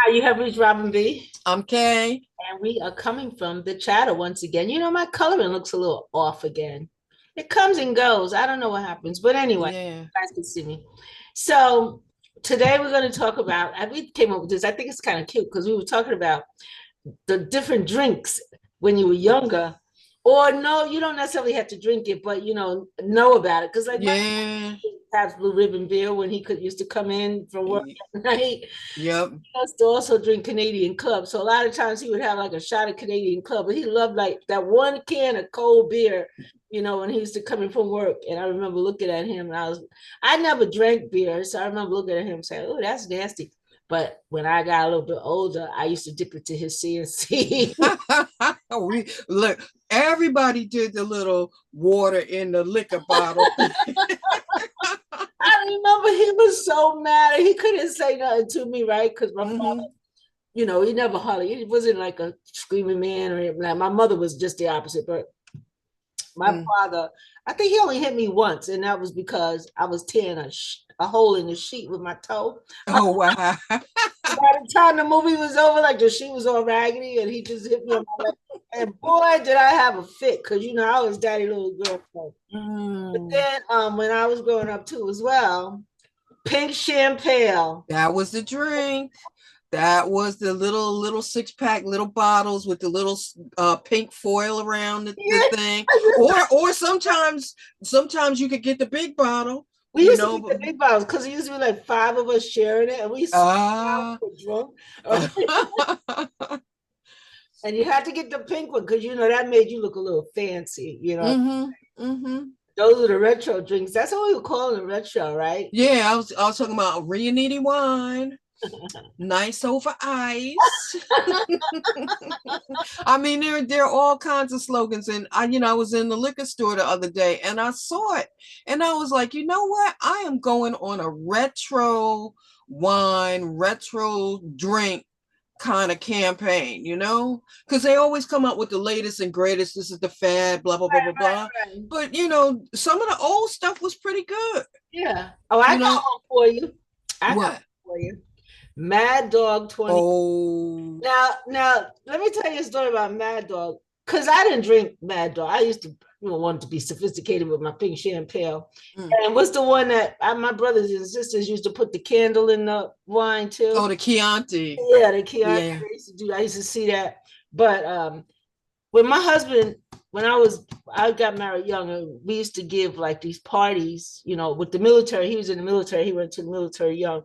Hi, you have reached Robin B. I'm Kay. And we are coming from the chatter once again. You know, my coloring looks a little off again. It comes and goes. I don't know what happens. But anyway, Yeah. you guys can see me. So today we're going to talk about, and we came up with this. I think it's kind of cute because we were talking about the different drinks when you were younger. Or no, you don't necessarily have to drink it, but know about it. Because like my Yeah. have Blue Ribbon beer when he could used to come in from work y- at night. Yep. He used to also drink Canadian Club. So a lot of times he would have like a shot of Canadian Club, but he loved like that one can of cold beer, when he used to come in from work. And I remember looking at him and I never drank beer. So I remember looking at him and saying, oh, that's nasty. But when I got a little bit older, I used to dip it to his CNC. We look, everybody did the little water in the liquor bottle thing. I remember he was so mad. He couldn't say nothing to me, right? Because my Hmm. he never hollered. He wasn't like a screaming man or anything. Like, my mother was just the opposite. But my Mm. father, I think he only hit me once, and that was because I was tearing a hole in the sheet with my toe. Oh wow. By the time the movie was over, like the sheet was all raggedy, and he just hit me on my leg. And boy, did I have a fit, because I was daddy little girl. But Mm. then when I was growing up too as well, pink champagne. That was the drink. That was the little 6 pack little bottles with the little pink foil around the Yeah. thing. Or sometimes you could get the big bottle, We you used to know. get the big bottles because it used to be like five of us sharing it, and we used to Ah. get drunk. And you had to get the pink one because that made you look a little fancy. Mm-hmm. Mm-hmm. Those are the retro drinks. That's what we would call them, retro, right? Yeah, I was talking about Riunite wine, nice over ice. I mean, there are all kinds of slogans, and I was in the liquor store the other day, and I saw it, and I was like, you know what? I am going on a retro wine, retro drink kind of campaign, because they always come up with the latest and greatest. This is the fad, blah blah blah blah blah. Right. But some of the old stuff was pretty good. Yeah. Oh, I You got know one for you. I got one what? for you. Mad Dog 20. Oh. Now, let me tell you a story about Mad Dog. Because I didn't drink Mad Dog. I used to want to be sophisticated with my pink champagne. Mm. And what's the one that my brothers and sisters used to put the candle in the wine too? Oh, the Chianti. Yeah, the Chianti. Yeah. I used to do. I used to see that. But when my husband, when I got married young, and we used to give like these parties, with the military. He was in the military. He went to the military young,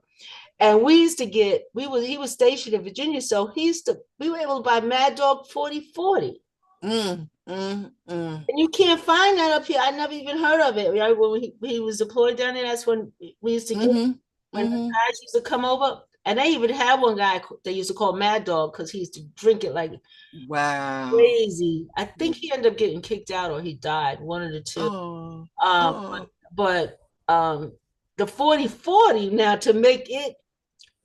and we used to get. He was stationed in Virginia, so we were able to buy Mad Dog 4040. Mm, mm, mm. And you can't find that up here. I never even heard of it. Right? When he was deployed down there, that's when we used to get, Mm-hmm. when the Mm-hmm. guys used to come over. And they even had one guy they used to call Mad Dog because he used to drink it like Wow. crazy. I think he ended up getting kicked out or he died, one of the two. Oh. Um, Oh. but the 4040 now to make it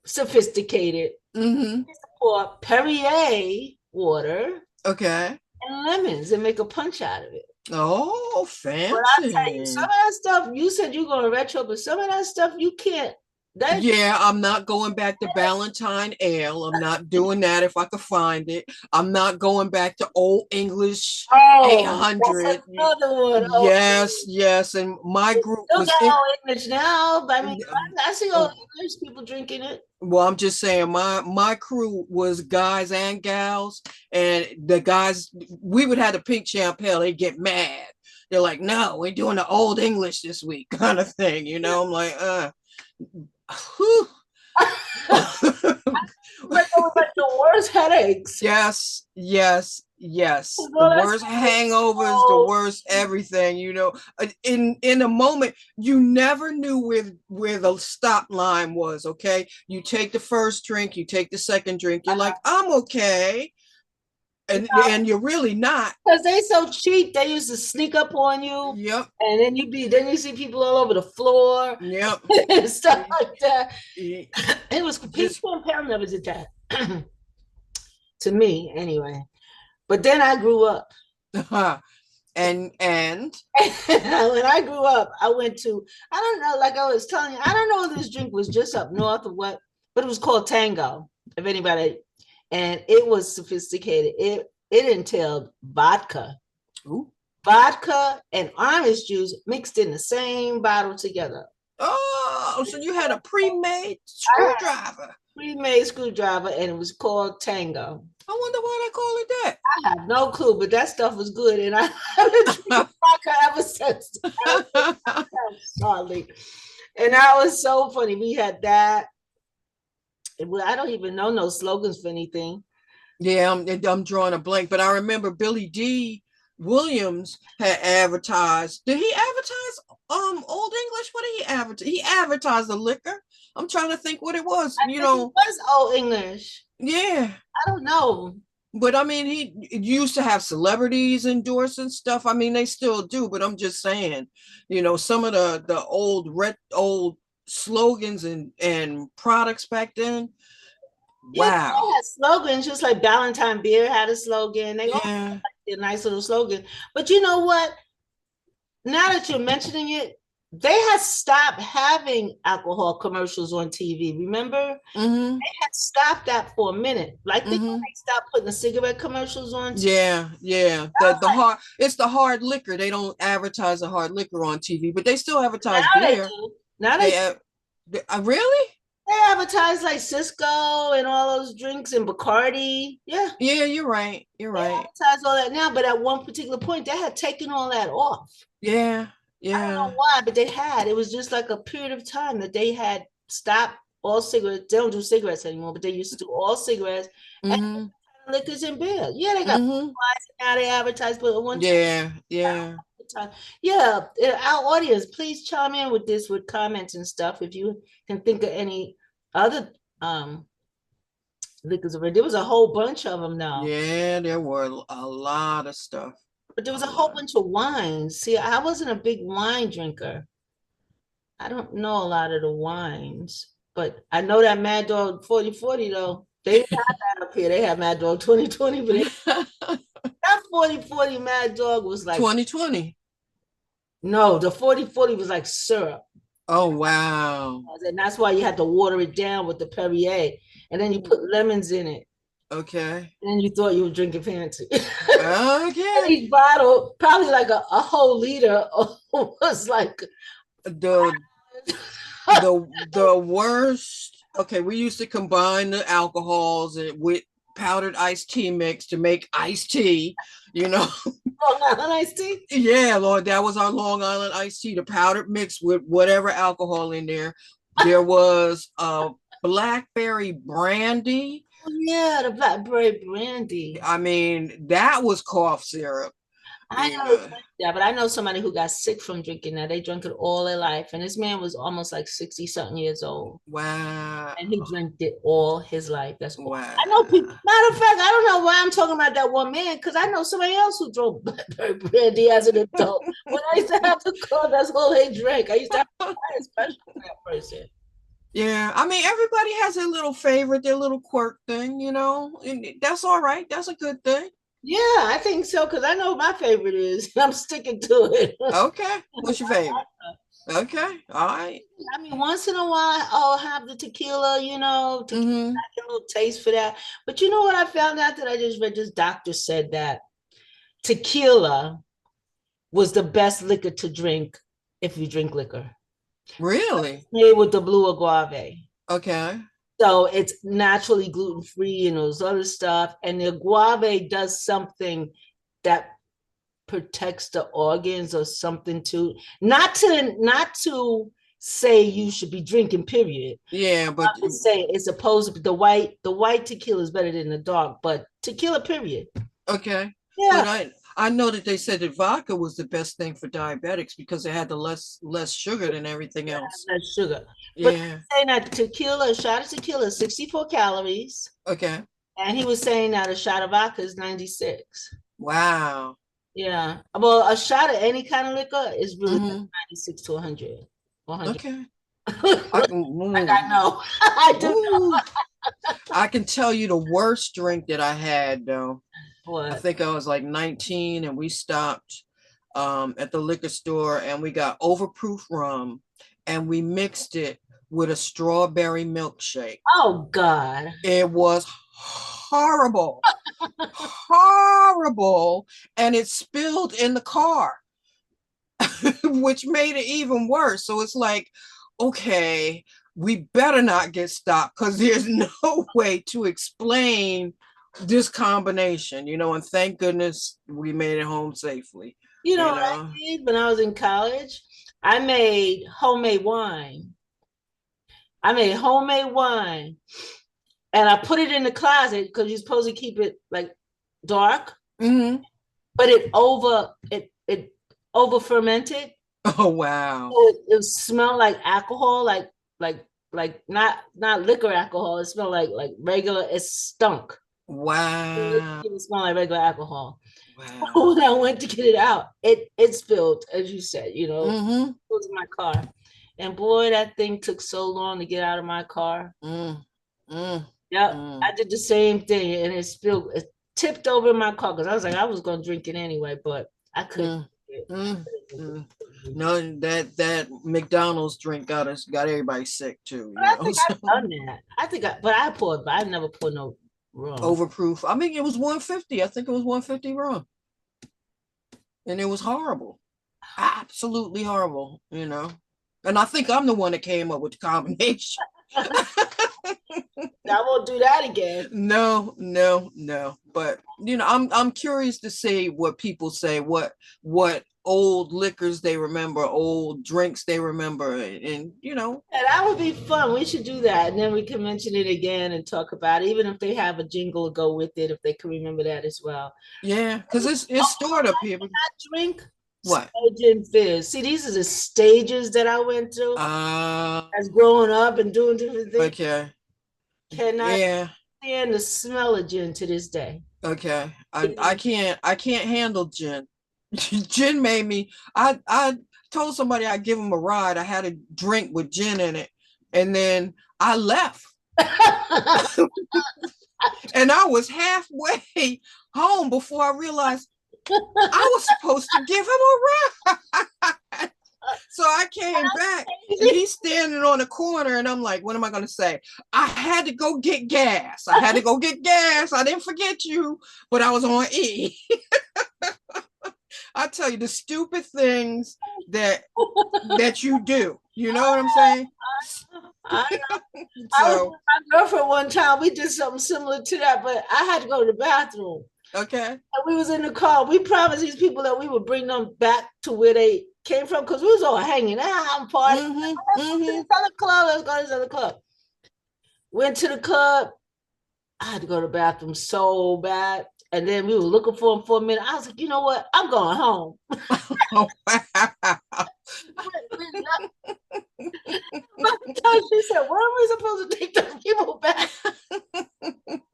sophisticated, Mm-hmm. pour Perrier water Okay. and lemons and make a punch out of it. Oh, But I tell you, some of fancy. that stuff you said you're going to retro, but some of that stuff you can't. That Yeah, I'm not going back to Ballantine Ale. I'm not doing that if I could find it. I'm not going back to Old English that's 800. another one. Oh, Yes, yes. And my they group still was got in. old English now. But I mean, I see old English people drinking it. Well, I'm just saying my crew was guys and gals, and the guys we would have the pink champagne. They get mad. They're like, "No, we're doing the old English this week," kind of thing. I'm like, whew. Like it was like the worst headaches. Yes, yes, yes. The Well, that's worst hangovers, the so. worst everything. In a moment, you never knew where the stop line was. Okay, you take the first drink, you take the second drink. You're like, I'm okay, and you're really not. Because they so cheap, they used to sneak up on you, Yep, and then you see people all over the floor yep. and stuff like that. Y- It was pink Just champagne never did that to me anyway. But then I grew up. and When I grew up, I went to, I don't know, like I was telling you, I don't know if this drink was just up north or what, but it was called Tango. if anybody, and it was sophisticated. It entailed vodka. Ooh. Vodka and orange juice mixed in the same bottle together. Oh, so you had a pre-made I had screwdriver. pre-made screwdriver, and it was called Tango. I wonder why they call it I have no clue, but that stuff was good, and I haven't drinking vodka ever since. that. Solidly, and that was so funny. We had that. I don't even know no slogans for anything. Yeah, I'm drawing a blank, but I remember Billy D. Williams had advertised. Did he advertise Old English? What did he advertise? He advertised the liquor. I'm trying to think what it was. I think it was Old English. Yeah. I don't know. But I mean, he used to have celebrities endorsing stuff. I mean, they still do, but I'm just saying, some of the old slogans and products back then. Yeah, Wow. they had slogans, just like Ballantine Beer had a slogan. They all Yeah. had like a nice little slogan. But you know what? Now that you're mentioning it, they had stopped having alcohol commercials on TV. Remember? Mm-hmm. They had stopped that for a minute. Like they Mm-hmm. stopped putting the cigarette commercials on TV. Yeah, yeah. It's the hard liquor. They don't advertise the hard liquor on TV, but they still advertise Now they beer. do. Now they Really? They advertise like Cisco and all those drinks and Bacardi. Yeah. Yeah, you're right. You're They right. advertise all that now, but at one particular point, they had taken all that off. Yeah, I don't yeah. know why, but they had. It was just like a period of time that they had stopped all cigarettes. They don't do cigarettes anymore, but they used to do all cigarettes and Mm-hmm. liquors and beer. Yeah, they got Mm-hmm. now they advertise, but at one Yeah, yeah. time. Yeah, our audience, please chime in with this with comments and stuff if you can think of any other liquors. There was a whole bunch of them now. Yeah, there were a lot of stuff. But there was a whole bunch of wines. See, I wasn't a big wine drinker. I don't know a lot of the wines, but I know that Mad Dog 4040 though. They didn't have that up here. They have Mad Dog 2020, but that 4040 Mad Dog was like 2020. No, the 4040 was like syrup. Oh wow. And that's why you had to water it down with the Perrier. And then you put lemons in it. Okay. And you thought you were drinking fancy. Okay. Each bottle, probably like a whole liter, was like the worst. Okay, we used to combine the alcohols with powdered iced tea mix to make iced tea. Long Island iced tea. Yeah, Lord, that was our Long Island iced tea. The powdered mix with whatever alcohol in there. There was blackberry brandy. Oh, yeah, the blackberry brandy. I mean, that was cough syrup. I know that, but I know somebody who got sick from drinking that. They drank it all their life. And this man was almost like 60-something years old. Wow. And he drank it all his life. That's wow. I know people. Matter of fact, I don't know why I'm talking about that one man, because I know somebody else who drove blackberry brandy as an adult. When I used to have to call, that's all they drank. I used to have to buy a special for that person. Yeah, I mean, everybody has their little favorite, their little quirk thing, and that's all right. That's a good thing. Yeah, I think so, because I know what my favorite is. I'm sticking to it. Okay. What's your favorite? Okay. All right. I mean, once in a while, I'll have the tequila, to get a little taste for that. But you know what I found out that I just read? This doctor said that tequila was the best liquor to drink if you drink liquor. Really? Made with the blue agave. Okay. So it's naturally gluten-free and those other stuff. And the agave does something that protects the organs or something too. Not to say you should be drinking, period. Yeah, but I'm saying it's opposed to the white tequila is better than the dark, but tequila, period. Okay. Yeah. But I know that they said that vodka was the best thing for diabetics because it had the less sugar than everything else. Less sugar. Yeah. But saying that tequila, a shot of tequila is 64 calories. Okay. And he was saying that a shot of vodka is 96. Wow. Yeah. Well, a shot of any kind of liquor is really 96 to 100. 100. Okay. I know. I do know. I can tell you the worst drink that I had though. What? I think I was like 19 and we stopped at the liquor store and we got overproof rum and we mixed it with a strawberry milkshake. Oh God. It was horrible, horrible, and it spilled in the car, which made it even worse. So it's like, okay, we better not get stopped because there's no way to explain this combination, and thank goodness we made it home safely. You know You what I know, did when I was in college? I made homemade wine. I made homemade wine and I put it in the closet because you're supposed to keep it like dark, mm-hmm. but it over fermented. Oh wow, It smelled like alcohol, like not liquor alcohol. It smelled like regular. It stunk. wow, It smelled like regular alcohol. wow. When I went to get it out, it spilled, as you said. Mm-hmm. It was in my car, and boy, that thing took so long to get out of my car. Mm, mm, Yep, mm, I did the same thing, and it spilled. It tipped over in my car because I was like, I was gonna drink it anyway, but I couldn't. mm, mm. No, that McDonald's drink got everybody sick too, But I think so I've done that. But I poured, but I never poured no rum. overproof. I mean, it was 150. I think it was 150 rum. And it was horrible. Absolutely horrible. And I think I'm the one that came up with the combination. I won't do that again. No, no, no. But I'm curious to see what people say, what old liquors they remember, old drinks they remember, and Yeah, that would be fun. We should do that, and then we can mention it again and talk about it, even if they have a jingle to go with it, if they can remember that as well. yeah, because it's stored up here. Drink What? Sturgeon Fizz. See, these are the stages that I went through as growing up and doing different things. Okay. Cannot Yeah. stand the smell of gin to this day. Okay. I can't handle gin. Gin made me. I told somebody I'd give them a ride. I had a drink with gin in it, and then I left, and I was halfway home before I realized I was supposed to give him a ride. So I came back and he's standing on the corner and I'm like, what am I going to say? I had to go get gas. I didn't forget you, but I was on E. I tell you the stupid things that you do. You know what I'm saying? I was with my girlfriend one time. We did something similar to that, but I had to go to the bathroom. Okay. And we was in the car. We promised these people that we would bring them back to where they came from because we was all hanging out and partying. Mm-hmm, Let's go to this other club. Let's go to this other club. Went to the club. I had to go to the bathroom so bad. And then we were looking for him for a minute. I was like, you know what? I'm going home. Oh, wow. She said, where are we supposed to take those people back?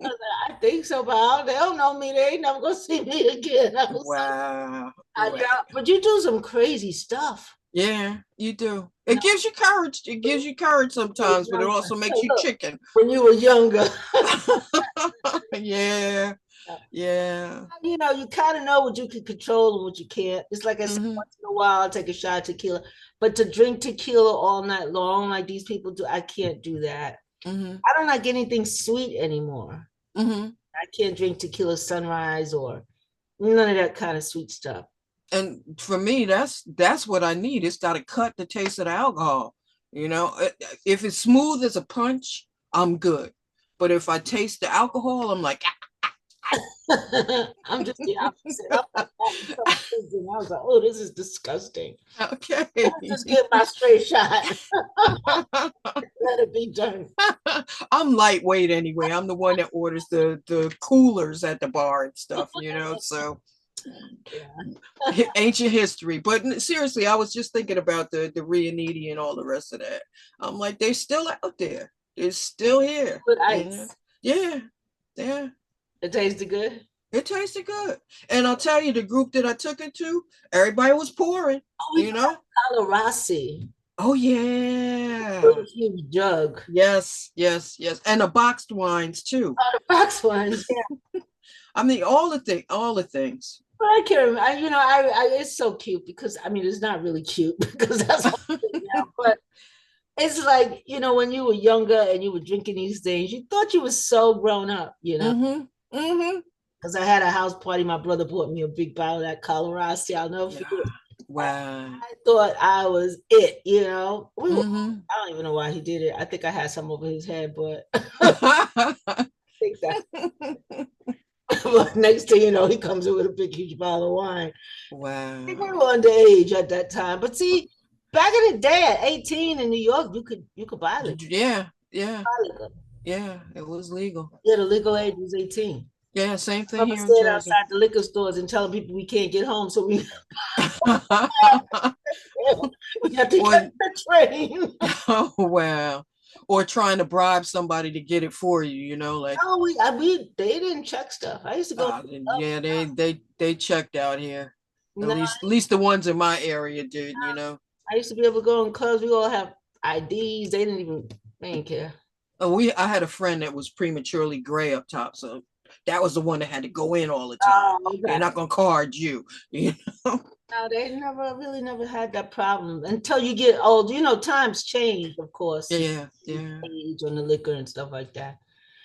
I think so, but they don't know me. They ain't never gonna see me again. Wow. Yeah, but you do some crazy stuff. Yeah, you do. It gives you courage. It gives you courage sometimes, but it also makes you chicken. When you were younger. Yeah. Yeah. You kind of know what you can control and what you can't. It's like I said, once in a while, I'll take a shot of tequila. But to drink tequila all night long, like these people do, I can't do that. Mm-hmm. I don't like anything sweet anymore. Mm-hmm. I can't drink tequila sunrise or none of that kind of sweet stuff. And for me, that's what I need. It's got to cut the taste of the alcohol. If it's smooth as a punch, I'm good. But if I taste the alcohol, I'm like, I'm just the opposite. I was like, oh, this is disgusting. Okay. Just get my straight shot. Let it be done. I'm lightweight anyway. I'm the one that orders the coolers at the bar and stuff, so yeah. Ancient history. But seriously, I was just thinking about the Riunite and all the rest of that. I'm like, they're still out there. They're still here. With ice. Yeah. Yeah. It tasted good? It tasted good. And I'll tell you, the group that I took it to, everybody was pouring, Carlo Rossi. Oh, yeah. Huge jug. Yes. And the boxed wines, too. Oh, the boxed wines, yeah. I mean, all the things. But I can't remember. I it's so cute because, it's not really cute because that's but it's like, when you were younger and you were drinking these things, you thought you were so grown up, Mm-hmm. Mm-hmm. because I had a house party. My brother bought me a big bottle of that Colorado. See, I'll never Yeah. forget. Wow. I thought I was it, Mm-hmm. I don't even know why he did it. I think I had some over his head, but I think that. But next thing you know, he comes in with a big, huge bottle of wine. I think we Wow. were underage at that time. But see, back in the day, at 18 in New York, you could buy liquor. Yeah. Yeah. Buy liquor. Yeah. It was legal. Yeah, the legal age was 18. Yeah. Same I thing remember here in standing Jersey. outside the liquor stores and telling people we can't get home, so we we have to catch Or the train. oh wow. Or trying to bribe somebody to get it for you, like No, they didn't check stuff. I used to go. yeah, they checked out here. At No, least the ones in my area did. I used to be able to go in clubs. We all have IDs. They didn't care. I had a friend that was prematurely gray up top, so that was the one that had to go in all the time. Oh, They're okay. not gonna card you, you know. No, they never had that problem until you get old. Times change, of course, Yeah, yeah. age on the liquor and stuff like that.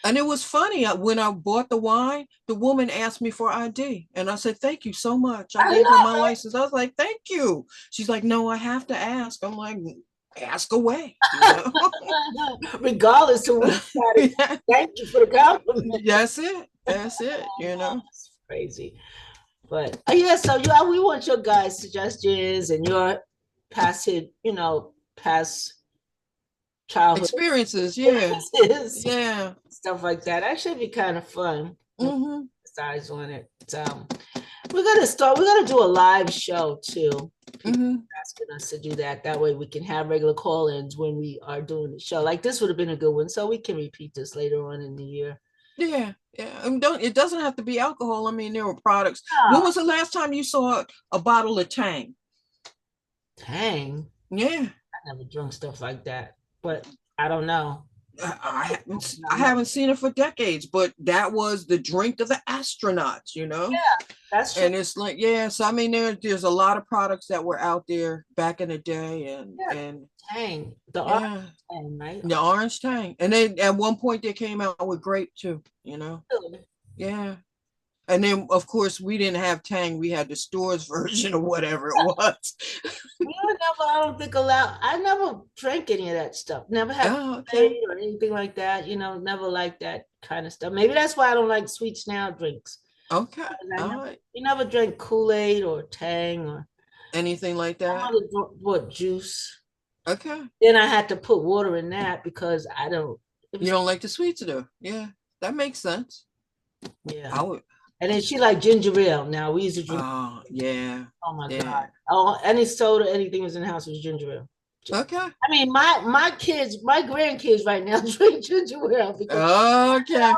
And it was funny when I bought the wine, the woman asked me for ID, and I said, "Thank you so much." I I gave her my know, license. I was like, "Thank you." She's like, "No, I have to ask." I'm like, "Ask away." regardless of what. Yeah. Thank you for the compliment. That's. That's it. That's crazy. But yeah, so we want your guys' suggestions and your past past childhood Experiences, yeah. experiences, Yeah. stuff like that. That should be kind of fun. Mm-hmm. Size on it. We're gonna do a live show too. People Mm-hmm. asking us to do that. That way we can have regular call-ins when we are doing the show. Like this would have been a good one, so we can repeat this later on in the year. Yeah, yeah. And it doesn't have to be alcohol. I mean, there were products. When Oh, was the last time you saw a bottle of Tang? dang. Yeah. I never drunk stuff like that, but I don't know. I haven't seen it for decades, but that was the drink of the astronauts. Yeah, that's true. And it's like, yeah, so I mean there's a lot of products that were out there back in the day and Yeah, and dang. The orange yeah, tang, right? the orange Tang. And then at one point they came out with grape too. Really? Yeah. And then of course we didn't have Tang, we had the stores version or whatever it was. I don't think allowed. I never drank any of that stuff. Never had Oh, okay. Kool-Aid or anything like that. Never liked that kind of stuff. Maybe that's why I don't like sweets now drinks. Okay. I All never, right. we never drank Kool-Aid or Tang or Anything like my that? mother bought juice. Okay. Then I had to put water in that because I don't. It You was don't like the sweets though. Yeah. That makes sense. yeah. I would. And then she liked ginger ale. Now we used to drink. Oh, yeah. Oh my Yeah. god! Oh, any soda, anything was in the house was ginger ale. Okay. I mean, my kids, my grandkids right now drink ginger ale because Okay.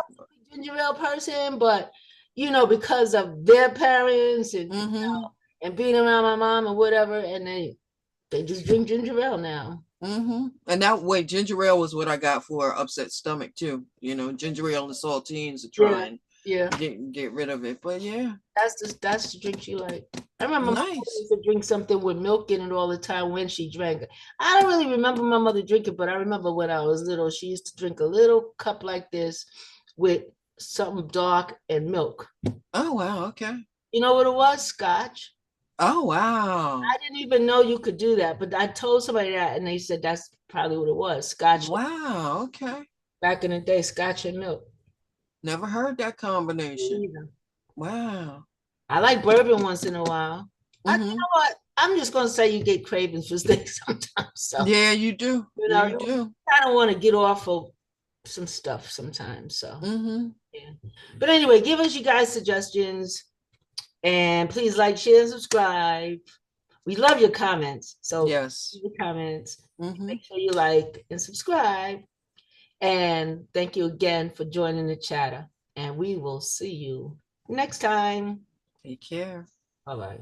ginger ale person, but because of their parents Mm-hmm. and being around my mom and whatever, and they just drink ginger ale now. Mm-hmm. And that way, ginger ale was what I got for upset stomach too. Ginger ale and saltines to try Yeah, and yeah. get rid of it. But yeah, That's the drink she like. I remember my mother nice. used to drink something with milk in it all the time when she drank it. I don't really remember my mother drinking, but I remember when I was little, she used to drink a little cup like this with something dark and milk. Oh wow. Okay. You know what it was? Scotch. Oh wow. I didn't even know you could do that, but I told somebody that, and they said that's probably what it was. Scotch Wow. Okay. back in the day, scotch and milk. Never heard that Me combination. neither. Wow. I like bourbon once in a while. You Mm-hmm. know what? I'm just gonna say you get cravings for steak sometimes. So Yeah, you do. You you do. kind of want to get off of some stuff sometimes. So Mm-hmm. yeah. But anyway, give us you guys suggestions and please like, share, and subscribe. We love your comments. So Yes. your comments. Mm-hmm. Make sure you like and subscribe. And thank you again for joining the chatter. And we will see you next time. Take care. Bye bye.